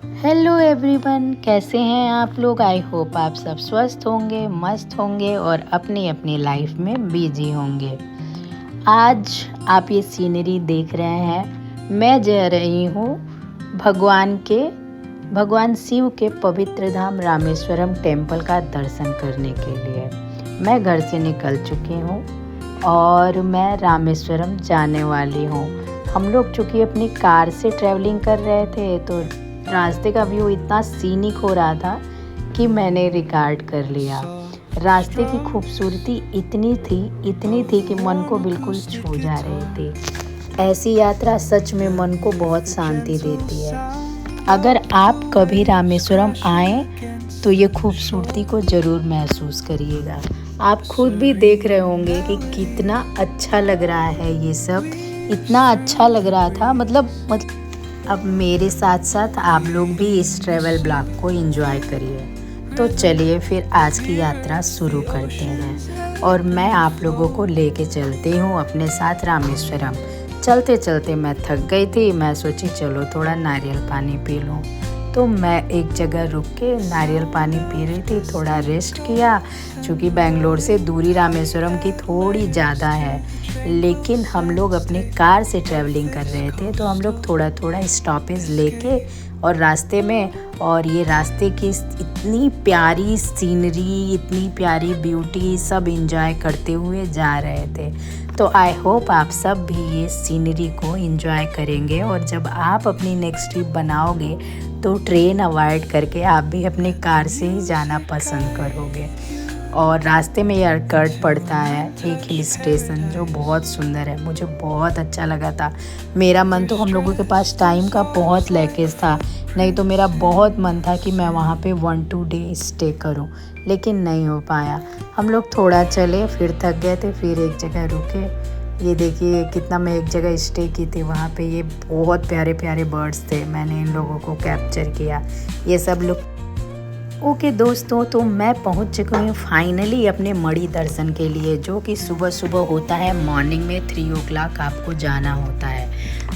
Hello everyone, कैसे हैं आप लोग। आई होप आप सब स्वस्थ होंगे, मस्त होंगे और अपनी अपनी लाइफ में बिजी होंगे। आज आप ये सीनरी देख रहे हैं। मैं जा रही हूँ भगवान शिव के पवित्र धाम रामेश्वरम टेम्पल का दर्शन करने के लिए। मैं घर से निकल चुकी हूँ और मैं रामेश्वरम जाने वाली हूँ। हम लोग चूँकि अपनी कार से ट्रैवलिंग कर रहे थे तो रास्ते का व्यू इतना सीनिक हो रहा था कि मैंने रिकॉर्ड कर लिया। रास्ते की खूबसूरती इतनी थी कि मन को बिल्कुल छू जा रही थी। ऐसी यात्रा सच में मन को बहुत शांति देती है। अगर आप कभी रामेश्वरम आएँ तो ये खूबसूरती को ज़रूर महसूस करिएगा। आप खुद भी देख रहे होंगे कि कितना अच्छा लग रहा है। ये सब इतना अच्छा लग रहा था मतलब अब मेरे साथ साथ आप लोग भी इस ट्रैवल ब्लॉग को एंजॉय करिए। तो चलिए फिर आज की यात्रा शुरू करते हैं और मैं आप लोगों को लेके चलती हूँ अपने साथ रामेश्वरम। चलते चलते मैं थक गई थी। मैं सोची चलो थोड़ा नारियल पानी पी लूँ। तो मैं एक जगह रुक के नारियल पानी पी रही थी, थोड़ा रेस्ट किया। क्योंकि बेंगलोर से दूरी रामेश्वरम की थोड़ी ज़्यादा है, लेकिन हम लोग अपनी कार से ट्रैवलिंग कर रहे थे तो हम लोग थोड़ा थोड़ा स्टॉपेज लेके और रास्ते में, और ये रास्ते की इतनी प्यारी सीनरी, इतनी प्यारी ब्यूटी सब एंजॉय करते हुए जा रहे थे। तो आई होप आप सब भी ये सीनरी को एंजॉय करेंगे और जब आप अपनी नेक्स्ट ट्रिप बनाओगे तो ट्रेन अवॉइड करके आप भी अपनी कार से ही जाना पसंद करोगे। और रास्ते में यार कर्ट पड़ता है एक हिल स्टेशन जो बहुत सुंदर है, मुझे बहुत अच्छा लगा था। मेरा मन तो, हम लोगों के पास टाइम का बहुत लैकेज था, नहीं तो मेरा बहुत मन था कि मैं वहाँ पे 1-2 डे स्टे करूँ, लेकिन नहीं हो पाया। हम लोग थोड़ा चले फिर थक गए थे, फिर एक जगह रुके। ये देखिए कितना, मैं एक जगह स्टे की थी, वहाँ पे ये बहुत प्यारे प्यारे बर्ड्स थे। मैंने इन लोगों को कैप्चर किया। ये सब लोग ओके दोस्तों, तो मैं पहुंच चुकी हूँ फाइनली अपने मणि दर्शन के लिए, जो कि सुबह सुबह होता है। मॉर्निंग में 3 o'clock आपको जाना होता है।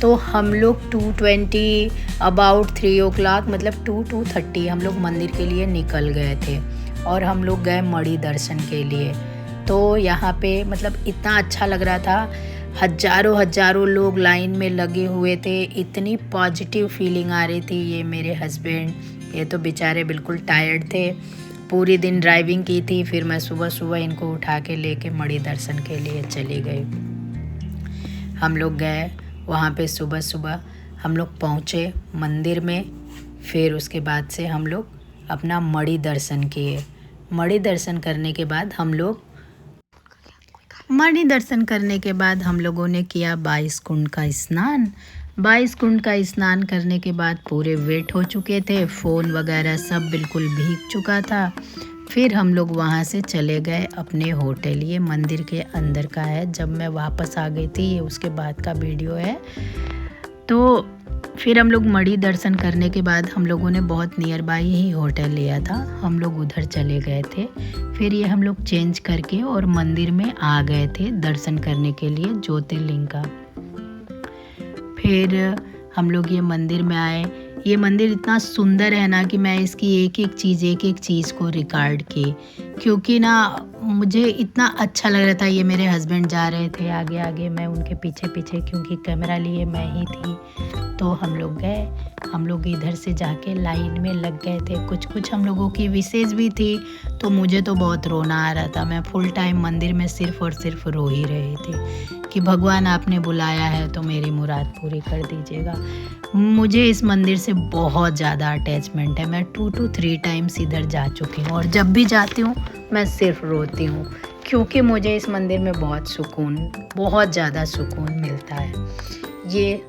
तो हम लोग 2:20 अबाउट 3 o'clock मतलब 2:30 हम लोग मंदिर के लिए निकल गए थे और हम लोग गए मणि दर्शन के लिए। तो यहाँ पे मतलब इतना अच्छा लग रहा था। हजारों लोग लाइन में लगे हुए थे। इतनी पॉजिटिव फीलिंग आ रही थी। ये मेरे हस्बैंड, ये तो बेचारे बिल्कुल टायर्ड थे, पूरी दिन ड्राइविंग की थी। फिर मैं सुबह सुबह इनको उठा के लेके मणि दर्शन के लिए चली गई। हम लोग गए वहाँ पे, सुबह सुबह हम लोग पहुँचे मंदिर में। फिर उसके बाद से हम लोग अपना मणि दर्शन किए। मणि दर्शन करने के बाद हम लोगों ने किया 22 कुंड का स्नान। 22 कुंड का स्नान करने के बाद पूरे वेट हो चुके थे, फ़ोन वगैरह सब बिल्कुल भीग चुका था। फिर हम लोग वहाँ से चले गए अपने होटल। ये मंदिर के अंदर का है, जब मैं वापस आ गई थी, ये उसके बाद का वीडियो है। तो फिर हम लोग मणि दर्शन करने के बाद हम लोगों ने बहुत नियर बाई ही होटल लिया था, हम लोग उधर चले गए थे। फिर ये हम लोग चेंज करके और मंदिर में आ गए थे दर्शन करने के लिए ज्योतिर्लिंग का। फिर हम लोग ये मंदिर में आए। ये मंदिर इतना सुंदर है ना कि मैं इसकी एक एक चीज़ को रिकॉर्ड की, क्योंकि ना मुझे इतना अच्छा लग रहा था। ये मेरे हस्बैंड जा रहे थे आगे आगे, मैं उनके पीछे पीछे, क्योंकि कैमरा लिए मैं ही थी। तो हम लोग गए, हम लोग इधर से जाके लाइन में लग गए थे। कुछ हम लोगों की विशेष भी थी, तो मुझे तो बहुत रोना आ रहा था। मैं फुल टाइम मंदिर में सिर्फ और सिर्फ रो ही रही थी कि भगवान आपने बुलाया है तो मेरी मुराद पूरी कर दीजिएगा। मुझे इस मंदिर से बहुत ज़्यादा अटैचमेंट है। मैं 2 to 3 टाइम्स इधर जा चुकी हूँ और जब भी जाती हूँ मैं सिर्फ रोती हूँ, क्योंकि मुझे इस मंदिर में बहुत ज़्यादा सुकून मिलता है। ये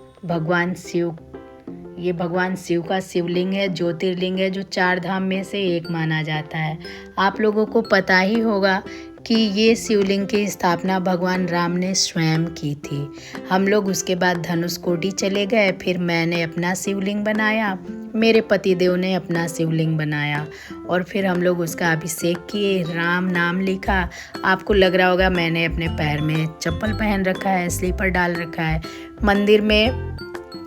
भगवान शिव का शिवलिंग है, ज्योतिर्लिंग है, जो 4 धाम में से एक माना जाता है। आप लोगों को पता ही होगा कि ये शिवलिंग की स्थापना भगवान राम ने स्वयं की थी। हम लोग उसके बाद धनुषकोटी चले गए। फिर मैंने अपना शिवलिंग बनाया, मेरे पतिदेव ने अपना शिवलिंग बनाया और फिर हम लोग उसका अभिषेक किए, राम नाम लिखा। आपको लग रहा होगा मैंने अपने पैर में चप्पल पहन रखा है, स्लीपर डाल रखा है। मंदिर में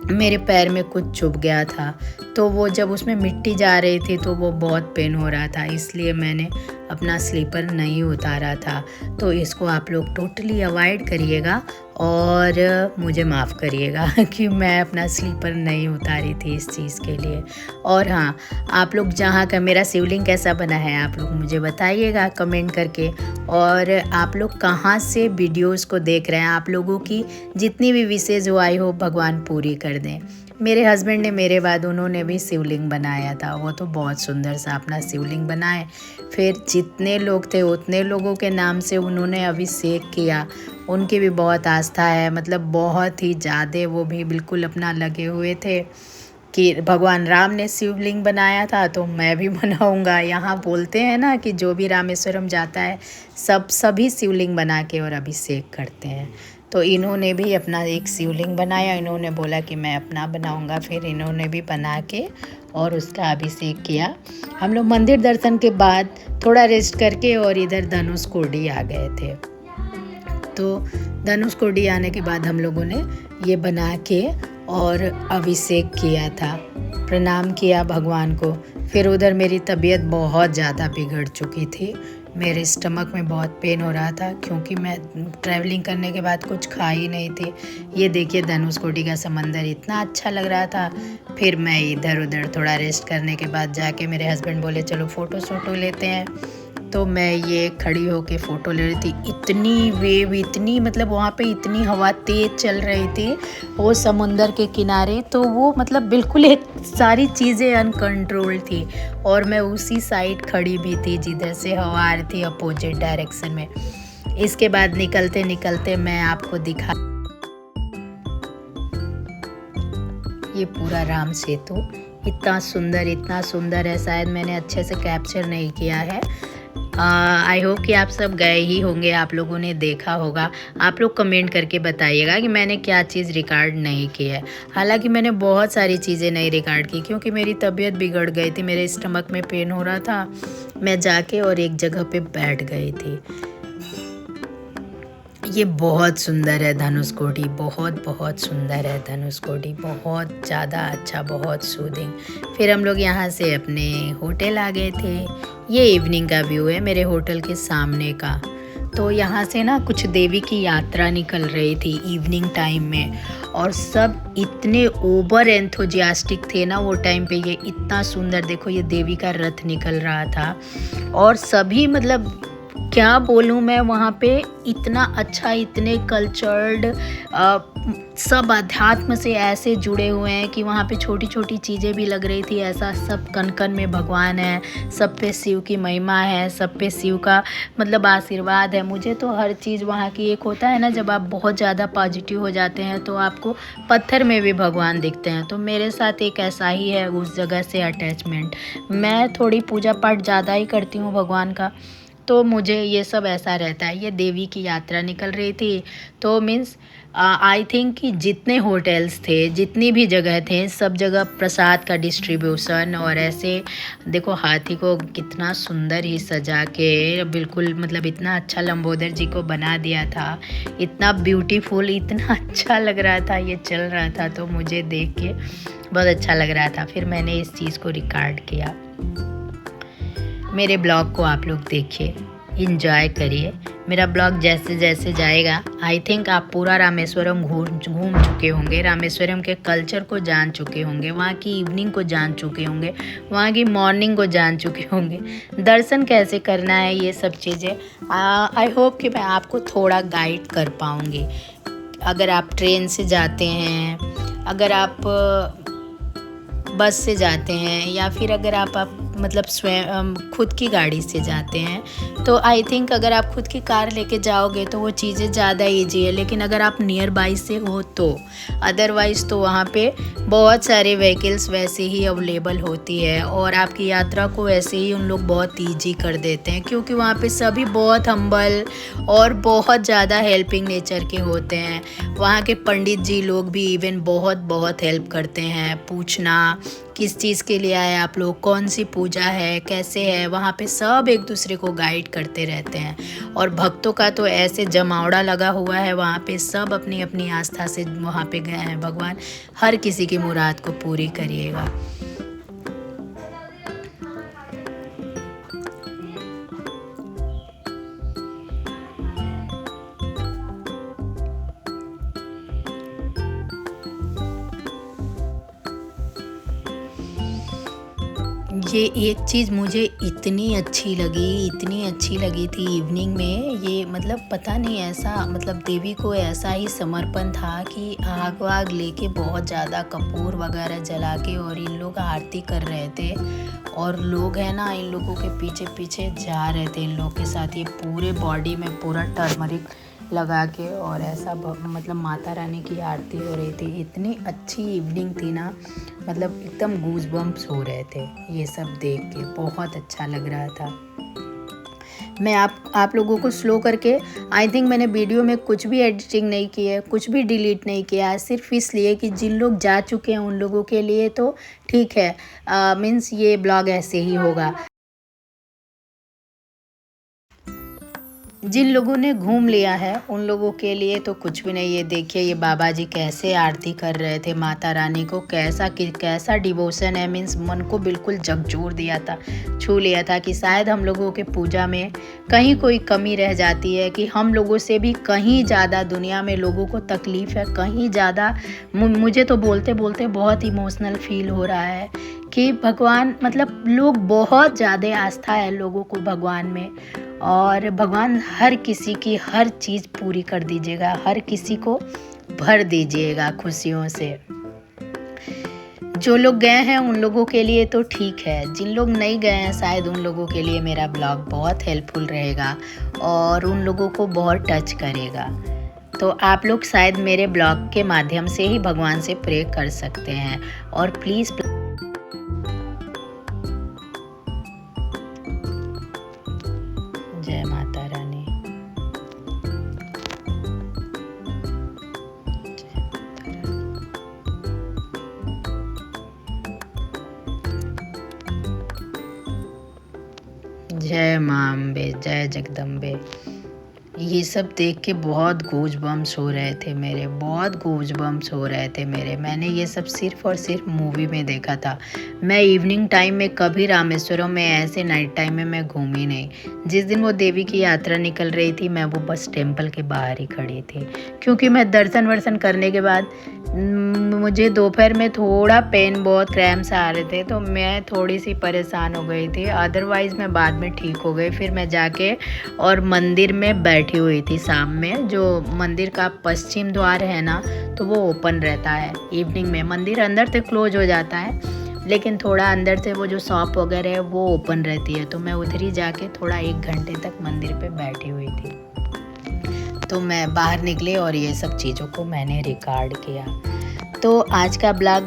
मेरे पैर में कुछ चुभ गया था, तो वो जब उसमें मिट्टी जा रही थी तो वो बहुत पेन हो रहा था, इसलिए मैंने अपना स्लीपर नहीं उतारा था। तो इसको आप लोग टोटली अवॉइड करिएगा और मुझे माफ़ करिएगा कि मैं अपना स्लीपर नहीं उतारी थी इस चीज़ के लिए। और हाँ, आप लोग जहाँ का मेरा शिवलिंग कैसा बना है आप लोग मुझे बताइएगा कमेंट करके। और आप लोग कहाँ से वीडियोस को देख रहे हैं, आप लोगों की जितनी भी विशेष हो आई हो भगवान पूरी कर दें। मेरे हस्बैंड ने मेरे बाद उन्होंने भी शिवलिंग बनाया था, वो तो बहुत सुंदर सा अपना शिवलिंग बनाए। फिर जितने लोग थे उतने लोगों के नाम से उन्होंने अभिषेक किया। उनकी भी बहुत आस्था है, मतलब बहुत ही ज़्यादा वो भी बिल्कुल अपना लगे हुए थे कि भगवान राम ने शिवलिंग बनाया था तो मैं भी बनाऊंगा। यहाँ बोलते हैं ना कि जो भी रामेश्वरम जाता है सभी शिवलिंग बना के और अभिषेक करते हैं। तो इन्होंने भी अपना एक शिवलिंग बनाया, इन्होंने बोला कि मैं अपना बनाऊंगा, फिर इन्होंने भी बना के और उसका अभिषेक किया। हम लोग मंदिर दर्शन के बाद थोड़ा रेस्ट करके और इधर धनुषकोडी आ गए थे। तो धनुषकोडी आने के बाद हम लोगों ने ये बना के और अभिषेक किया था, प्रणाम किया भगवान को। फिर उधर मेरी तबीयत बहुत ज़्यादा बिगड़ चुकी थी, मेरे स्टमक में बहुत पेन हो रहा था क्योंकि मैं ट्रैवलिंग करने के बाद कुछ खा ही नहीं थी। ये देखिए धनुषकोडी का समंदर इतना अच्छा लग रहा था। फिर मैं इधर उधर थोड़ा रेस्ट करने के बाद जाके मेरे हस्बैंड बोले चलो फ़ोटो लेते हैं। तो मैं ये खड़ी होके फ़ोटो ले रही थी। इतनी वेव, इतनी मतलब वहाँ पे इतनी हवा तेज़ चल रही थी वो समुंदर के किनारे, तो वो मतलब बिल्कुल एक सारी चीज़ें अनकंट्रोल थी। और मैं उसी साइड खड़ी भी थी जिधर से हवा आ रही थी अपोजिट डायरेक्शन में। इसके बाद निकलते निकलते मैं आपको दिखा ये पूरा राम सेतु इतना सुंदर है। शायद मैंने अच्छे से कैप्चर नहीं किया है। आई होप कि आप सब गए ही होंगे, आप लोगों ने देखा होगा। आप लोग कमेंट करके बताइएगा कि मैंने क्या चीज़ रिकॉर्ड नहीं की है। हालांकि मैंने बहुत सारी चीज़ें नहीं रिकॉर्ड की क्योंकि मेरी तबीयत बिगड़ गई थी, मेरे स्टमक में पेन हो रहा था। मैं जाके और एक जगह पे बैठ गई थी। ये बहुत सुंदर है धनुषकोडी, बहुत सुंदर है धनुषकोडी, बहुत ज़्यादा अच्छा, बहुत सूदिंग। फिर हम लोग यहाँ से अपने होटल आ गए थे। ये इवनिंग का व्यू है मेरे होटल के सामने का। तो यहाँ से ना कुछ देवी की यात्रा निकल रही थी इवनिंग टाइम में, और सब इतने ओवर एंथुजियास्टिक थे ना वो टाइम पे। ये इतना सुंदर, देखो ये देवी का रथ निकल रहा था और सभी मतलब क्या बोलूँ मैं, वहाँ पे इतना अच्छा, इतने कल्चर्ड, सब अध्यात्म से ऐसे जुड़े हुए हैं कि वहाँ पे छोटी छोटी चीज़ें भी लग रही थी। ऐसा सब कण कण में भगवान है, सब पे शिव की महिमा है, सब पे शिव का मतलब आशीर्वाद है। मुझे तो हर चीज़ वहाँ की, एक होता है ना जब आप बहुत ज़्यादा पॉजिटिव हो जाते हैं तो आपको पत्थर में भी भगवान दिखते हैं, तो मेरे साथ एक ऐसा ही है उस जगह से अटैचमेंट। मैं थोड़ी पूजा पाठ ज़्यादा ही करती हूँ भगवान का, तो मुझे ये सब ऐसा रहता है। ये देवी की यात्रा निकल रही थी, तो मीन्स आई थिंक कि जितने होटल्स थे, जितनी भी जगह थे, सब जगह प्रसाद का डिस्ट्रीब्यूशन। और ऐसे देखो हाथी को कितना सुंदर ही सजा के बिल्कुल मतलब इतना अच्छा लंबोदर जी को बना दिया था, इतना ब्यूटीफुल, इतना अच्छा लग रहा था, ये चल रहा था तो मुझे देख के बहुत अच्छा लग रहा था। फिर मैंने इस चीज़ को रिकॉर्ड किया। मेरे ब्लॉग को आप लोग देखिए, इंजॉय करिए। मेरा ब्लॉग जैसे जैसे जाएगा, आई थिंक आप पूरा रामेश्वरम घूम चुके होंगे, रामेश्वरम के कल्चर को जान चुके होंगे, वहाँ की इवनिंग को जान चुके होंगे, वहाँ की मॉर्निंग को जान चुके होंगे, दर्शन कैसे करना है, ये सब चीज़ें आई होप कि मैं आपको थोड़ा गाइड कर पाऊँगी। अगर आप ट्रेन से जाते हैं, अगर आप बस से जाते हैं, या फिर अगर आप मतलब स्वयं खुद की गाड़ी से जाते हैं, तो आई थिंक अगर आप खुद की कार लेके जाओगे तो वो चीज़ें ज़्यादा ईजी है। लेकिन अगर आप नियर बाई से हो तो अदरवाइज़ तो वहाँ पे बहुत सारे व्हीकल्स वैसे ही अवेलेबल होती है, और आपकी यात्रा को वैसे ही उन लोग बहुत ईजी कर देते हैं, क्योंकि वहाँ पे सभी बहुत हम्बल और बहुत ज़्यादा हेल्पिंग नेचर के होते हैं। वहाँ के पंडित जी लोग भी इवन बहुत हेल्प करते हैं, पूछना किस चीज़ के लिए आए आप लोग, कौन सी पूजा है, कैसे है, वहाँ पे सब एक दूसरे को गाइड करते रहते हैं। और भक्तों का तो ऐसे जमावड़ा लगा हुआ है वहाँ पे, सब अपनी अपनी आस्था से वहाँ पे गए हैं। भगवान हर किसी की मुराद को पूरी करिएगा। ये एक चीज़ मुझे इतनी अच्छी लगी थी इवनिंग में। ये मतलब पता नहीं, ऐसा मतलब देवी को ऐसा ही समर्पण था कि आग वाग लेके बहुत ज़्यादा कपूर वगैरह जला के और इन लोग आरती कर रहे थे। और लोग हैं ना, इन लोगों के पीछे पीछे जा रहे थे इन लोग के साथ। ये पूरे बॉडी में पूरा टर्मरिक लगा के और ऐसा मतलब माता रानी की आरती हो रही थी। इतनी अच्छी इवनिंग थी ना, मतलब एकदम गूज बम्प्स हो रहे थे ये सब देख के, बहुत अच्छा लग रहा था। मैं आप लोगों को स्लो करके, आई थिंक मैंने वीडियो में कुछ भी एडिटिंग नहीं की है, कुछ भी डिलीट नहीं किया है, सिर्फ इसलिए कि जिन लोग जा चुके हैं उन लोगों के लिए तो ठीक है, मीन्स ये ब्लॉग ऐसे ही होगा। जिन लोगों ने घूम लिया है उन लोगों के लिए तो कुछ भी नहीं। ये देखिए, ये बाबा जी कैसे आरती कर रहे थे माता रानी को, कैसा डिवोशन है, मीन्स मन को बिल्कुल झकझोर दिया था, छू लिया था कि शायद हम लोगों के पूजा में कहीं कोई कमी रह जाती है, कि हम लोगों से भी कहीं ज़्यादा दुनिया में लोगों को तकलीफ़ है, कहीं ज़्यादा। मुझे तो बोलते बोलते बहुत इमोशनल फील हो रहा है कि भगवान, मतलब लोग बहुत ज़्यादा आस्था है लोगों को भगवान में, और भगवान हर किसी की हर चीज़ पूरी कर दीजिएगा, हर किसी को भर दीजिएगा खुशियों से। जो लोग गए हैं उन लोगों के लिए तो ठीक है, जिन लोग नहीं गए हैं शायद उन लोगों के लिए मेरा ब्लॉग बहुत हेल्पफुल रहेगा और उन लोगों को बहुत टच करेगा। तो आप लोग शायद मेरे ब्लॉग के माध्यम से ही भगवान से प्रे कर सकते हैं। और प्लीज़ जय माता रानी। जय माँ अम्बे, जय जगदम्बे। ये सब देख के बहुत गूज बम्स हो रहे थे मेरे, बहुत गूज बम्स हो रहे थे मेरे। मैंने ये सब सिर्फ़ और सिर्फ मूवी में देखा था। मैं इवनिंग टाइम में कभी रामेश्वरम में ऐसे नाइट टाइम में मैं घूमी नहीं। जिस दिन वो देवी की यात्रा निकल रही थी मैं वो बस टेम्पल के बाहर ही खड़ी थी, क्योंकि मैं दर्शन वर्शन करने के बाद मुझे दोपहर में थोड़ा पेन, बहुत क्रैम्स आ रहे थे, तो मैं थोड़ी सी परेशान हो गई थी। अदरवाइज़ मैं बाद में ठीक हो गई। फिर मैं जाके और मंदिर में बैठी हुई थी। शाम में जो मंदिर का पश्चिम द्वार है ना, तो वो ओपन रहता है इवनिंग में। मंदिर अंदर से क्लोज हो जाता है, लेकिन थोड़ा अंदर से वो जो शॉप वगैरह है वो ओपन रहती है। तो मैं उधर ही जाके थोड़ा 1 घंटे तक मंदिर पे बैठी हुई थी। तो मैं बाहर निकली और ये सब चीज़ों को मैंने रिकॉर्ड किया। तो आज का ब्लॉग